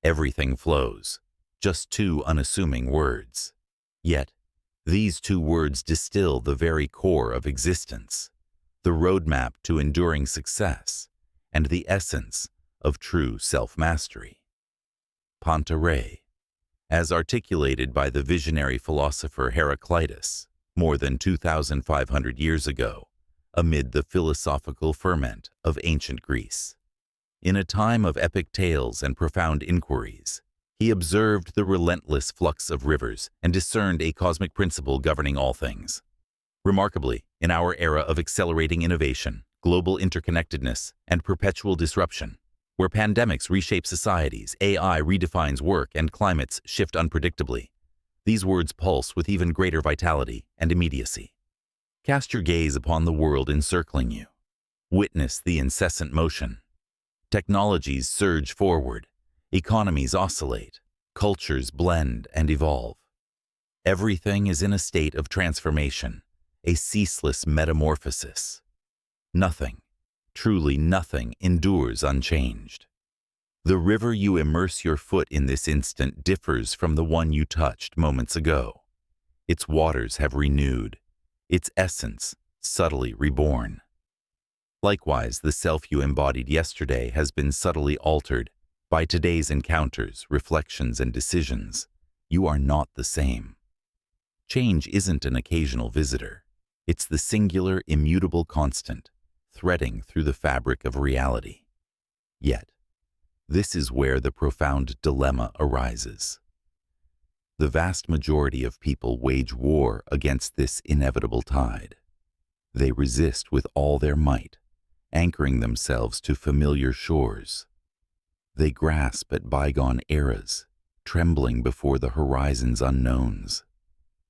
Everything flows, just two unassuming words. Yet, these two words distill the very core of existence, the roadmap to enduring success, and the essence of true self-mastery. Panta Rhei, as articulated by the visionary philosopher Heraclitus more than 2,500 years ago, amid the philosophical ferment of ancient Greece. In a time of epic tales and profound inquiries, he observed the relentless flux of rivers and discerned a cosmic principle governing all things. Remarkably, in our era of accelerating innovation, global interconnectedness, and perpetual disruption, where pandemics reshape societies, AI redefines work, and climates shift unpredictably, these words pulse with even greater vitality and immediacy. Cast your gaze upon the world encircling you. Witness the incessant motion. Technologies surge forward, economies oscillate, cultures blend and evolve. Everything is in a state of transformation, a ceaseless metamorphosis. Nothing, truly nothing, endures unchanged. The river you immerse your foot in this instant differs from the one you touched moments ago. Its waters have renewed, its essence subtly reborn. Likewise, the self you embodied yesterday has been subtly altered by today's encounters, reflections, and decisions. You are not the same. Change isn't an occasional visitor. It's the singular, immutable constant, threading through the fabric of reality. Yet, this is where the profound dilemma arises. The vast majority of people wage war against this inevitable tide. They resist with all their might, anchoring themselves to familiar shores. They grasp at bygone eras, trembling before the horizon's unknowns.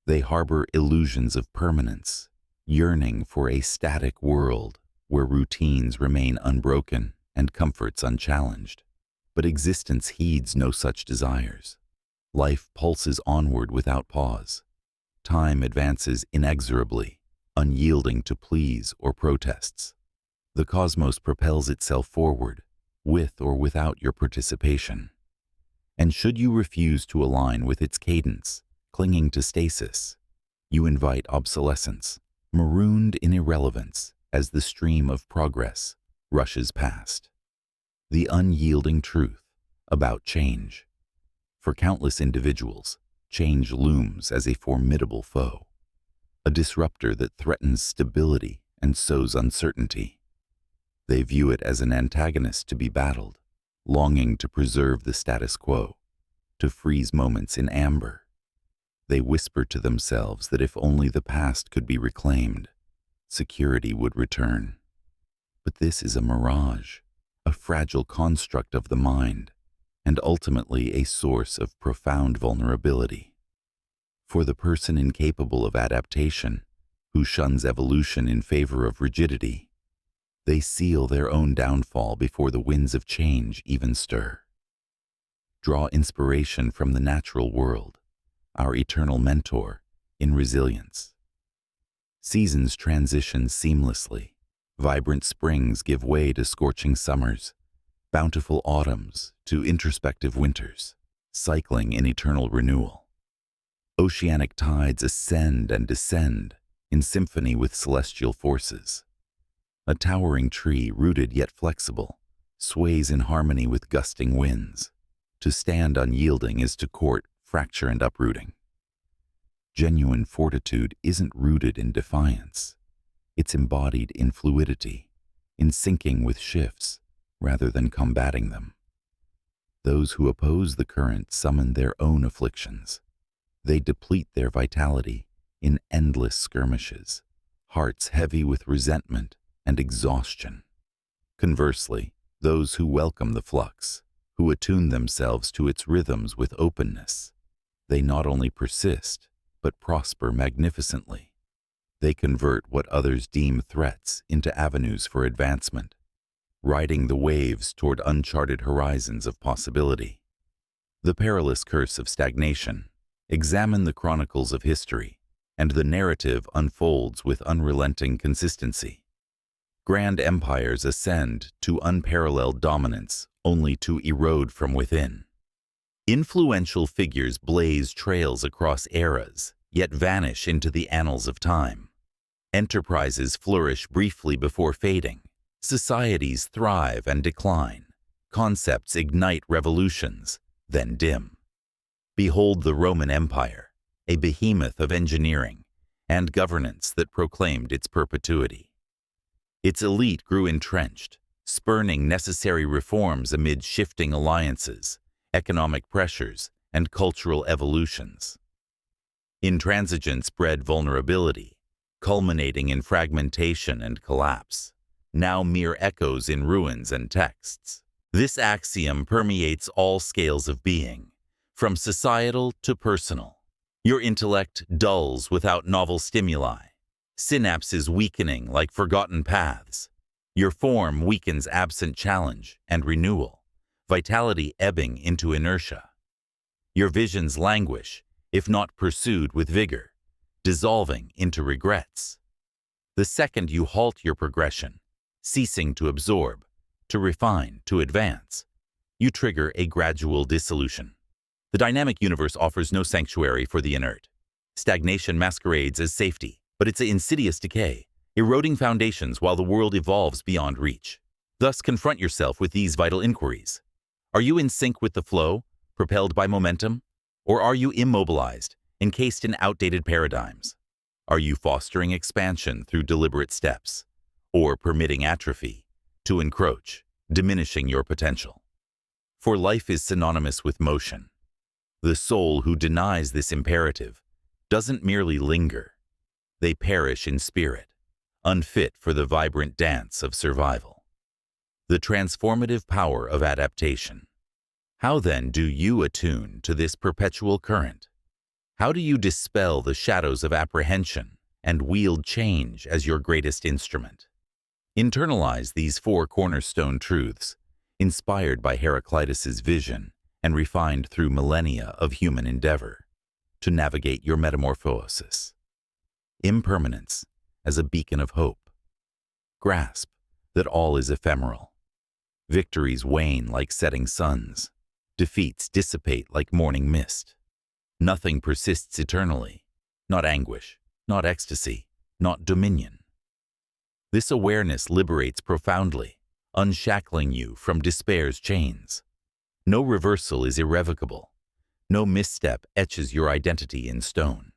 They harbor illusions of permanence, yearning for a static world where routines remain unbroken and comforts unchallenged. But existence heeds no such desires. Life pulses onward without pause. Time advances inexorably, unyielding to pleas or protests. The cosmos propels itself forward, with or without your participation. And should you refuse to align with its cadence, clinging to stasis, you invite obsolescence, marooned in irrelevance as the stream of progress rushes past. The unyielding truth about change. For countless individuals, change looms as a formidable foe, a disruptor that threatens stability and sows uncertainty. They view it as an antagonist to be battled, longing to preserve the status quo, to freeze moments in amber. They whisper to themselves that if only the past could be reclaimed, security would return. But this is a mirage, a fragile construct of the mind, and ultimately a source of profound vulnerability. For the person incapable of adaptation, who shuns evolution in favor of rigidity, they seal their own downfall before the winds of change even stir. Draw inspiration from the natural world, our eternal mentor in resilience. Seasons transition seamlessly. Vibrant springs give way to scorching summers, bountiful autumns to introspective winters, cycling in eternal renewal. Oceanic tides ascend and descend in symphony with celestial forces. A towering tree, rooted yet flexible, sways in harmony with gusting winds. To stand unyielding is to court fracture and uprooting. Genuine fortitude isn't rooted in defiance. It's embodied in fluidity, in syncing with shifts rather than combating them. Those who oppose the current summon their own afflictions. They deplete their vitality in endless skirmishes, hearts heavy with resentment and exhaustion. Conversely, those who welcome the flux, who attune themselves to its rhythms with openness, they not only persist, but prosper magnificently. They convert what others deem threats into avenues for advancement, riding the waves toward uncharted horizons of possibility. The perilous curse of stagnation. Examine the chronicles of history, and the narrative unfolds with unrelenting consistency. Grand empires ascend to unparalleled dominance only to erode from within. Influential figures blaze trails across eras, yet vanish into the annals of time. Enterprises flourish briefly before fading. Societies thrive and decline. Concepts ignite revolutions, then dim. Behold the Roman Empire, a behemoth of engineering and governance that proclaimed its perpetuity. Its elite grew entrenched, spurning necessary reforms amid shifting alliances, economic pressures, and cultural evolutions. Intransigence bred vulnerability, culminating in fragmentation and collapse, now mere echoes in ruins and texts. This axiom permeates all scales of being, from societal to personal. Your intellect dulls without novel stimuli, synapses weakening like forgotten paths. Your form weakens absent challenge and renewal, vitality ebbing into inertia. Your visions languish, if not pursued with vigor, dissolving into regrets. The second you halt your progression, ceasing to absorb, to refine, to advance, you trigger a gradual dissolution. The dynamic universe offers no sanctuary for the inert. Stagnation masquerades as safety, but it's an insidious decay, eroding foundations while the world evolves beyond reach. Thus, confront yourself with these vital inquiries. Are you in sync with the flow, propelled by momentum? Or are you immobilized, encased in outdated paradigms? Are you fostering expansion through deliberate steps, or permitting atrophy to encroach, diminishing your potential? For life is synonymous with motion. The soul who denies this imperative doesn't merely linger. They perish in spirit, unfit for the vibrant dance of survival. The transformative power of adaptation. How then do you attune to this perpetual current? How do you dispel the shadows of apprehension and wield change as your greatest instrument? Internalize these 4 cornerstone truths, inspired by Heraclitus's vision and refined through millennia of human endeavor, to navigate your metamorphosis. Impermanence as a beacon of hope. Grasp that all is ephemeral. Victories wane like setting suns. Defeats dissipate like morning mist. Nothing persists eternally, not anguish, not ecstasy, not dominion. This awareness liberates profoundly, unshackling you from despair's chains. No reversal is irrevocable. No misstep etches your identity in stone.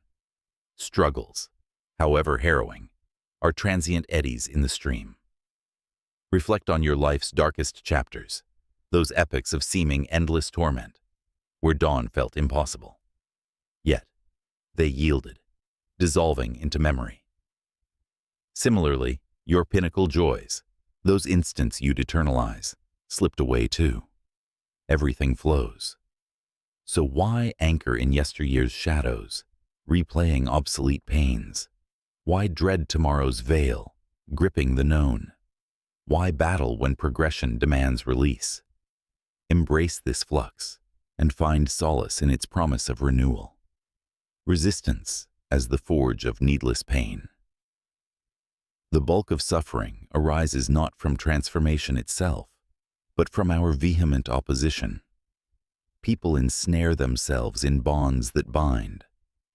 Struggles, however harrowing, are transient eddies in the stream. Reflect on your life's darkest chapters, those epochs of seeming endless torment, where dawn felt impossible. Yet, they yielded, dissolving into memory. Similarly, your pinnacle joys, those instants you'd eternalize, slipped away too. Everything flows. So why anchor in yesteryear's shadows, replaying obsolete pains? Why dread tomorrow's veil, gripping the known? Why battle when progression demands release? Embrace this flux and find solace in its promise of renewal. Resistance as the forge of needless pain. The bulk of suffering arises not from transformation itself, but from our vehement opposition. People ensnare themselves in bonds that bind,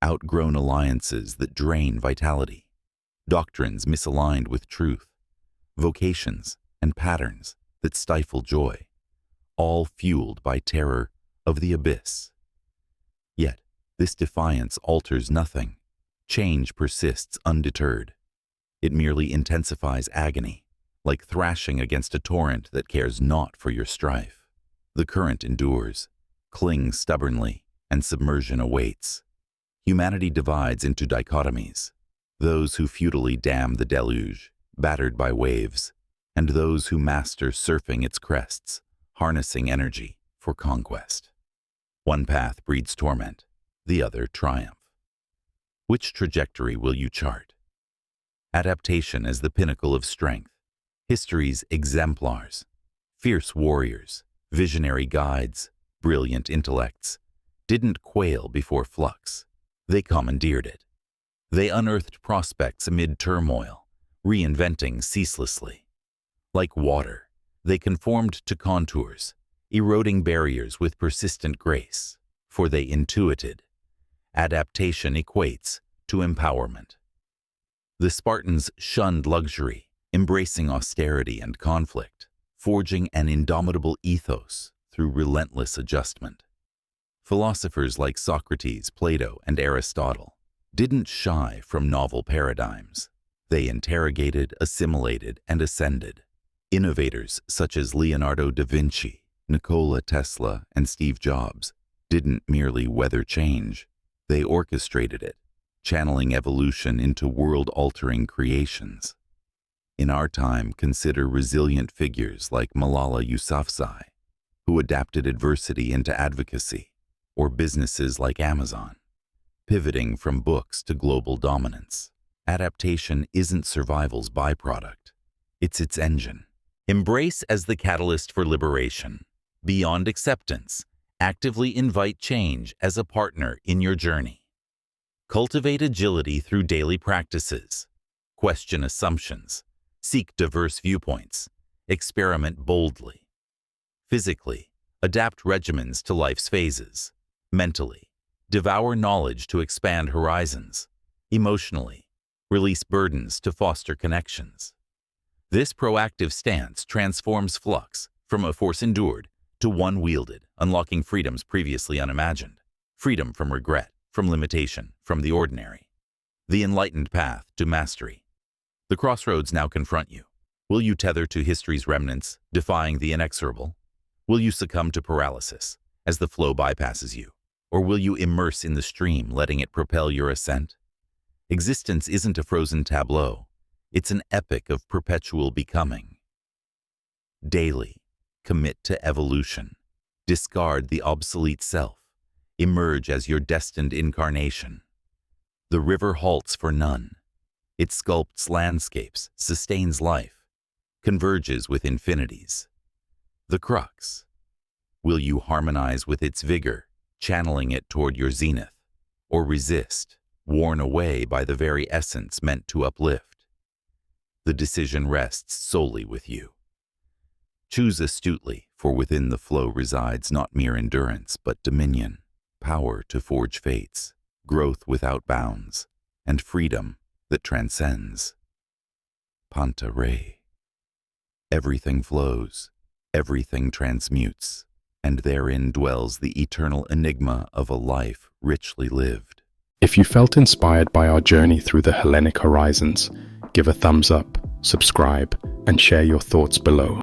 outgrown alliances that drain vitality, doctrines misaligned with truth, vocations and patterns that stifle joy, all fueled by terror of the abyss. Yet, this defiance alters nothing. Change persists undeterred. It merely intensifies agony, like thrashing against a torrent that cares not for your strife. The current endures, clings stubbornly, and submersion awaits. Humanity divides into dichotomies: those who futilely dam the deluge, battered by waves, and those who master surfing its crests, harnessing energy for conquest. One path breeds torment, the other triumph. Which trajectory will you chart? Adaptation as the pinnacle of strength, history's exemplars, fierce warriors, visionary guides, brilliant intellects, didn't quail before flux. They commandeered it. They unearthed prospects amid turmoil, reinventing ceaselessly. Like water, they conformed to contours, eroding barriers with persistent grace, for they intuited. Adaptation equates to empowerment. The Spartans shunned luxury, embracing austerity and conflict, forging an indomitable ethos through relentless adjustment. Philosophers like Socrates, Plato, and Aristotle didn't shy from novel paradigms. They interrogated, assimilated, and ascended. Innovators such as Leonardo da Vinci, Nikola Tesla, and Steve Jobs didn't merely weather change, they orchestrated it, channeling evolution into world-altering creations. In our time, consider resilient figures like Malala Yousafzai, who adapted adversity into advocacy, or businesses like Amazon, pivoting from books to global dominance. Adaptation isn't survival's byproduct, it's its engine. Embrace as the catalyst for liberation. Beyond acceptance, actively invite change as a partner in your journey. Cultivate agility through daily practices. Question assumptions. Seek diverse viewpoints. Experiment boldly. Physically, adapt regimens to life's phases. Mentally, devour knowledge to expand horizons. Emotionally, release burdens to foster connections. This proactive stance transforms flux from a force endured to one wielded, unlocking freedoms previously unimagined. Freedom from regret, from limitation, from the ordinary. The enlightened path to mastery. The crossroads now confront you. Will you tether to history's remnants, defying the inexorable? Will you succumb to paralysis as the flow bypasses you? Or will you immerse in the stream, letting it propel your ascent? Existence isn't a frozen tableau. It's an epic of perpetual becoming. Daily, commit to evolution. Discard the obsolete self. Emerge as your destined incarnation. The river halts for none. It sculpts landscapes, sustains life, converges with infinities. The crux. Will you harmonize with its vigor, channeling it toward your zenith, or resist, worn away by the very essence meant to uplift? The decision rests solely with you. Choose astutely, for within the flow resides not mere endurance, but dominion, power to forge fates, growth without bounds, and freedom that transcends. Panta Rhei. Everything flows, everything transmutes, and therein dwells the eternal enigma of a life richly lived. If you felt inspired by our journey through the Hellenic horizons, give a thumbs up, subscribe, and share your thoughts below.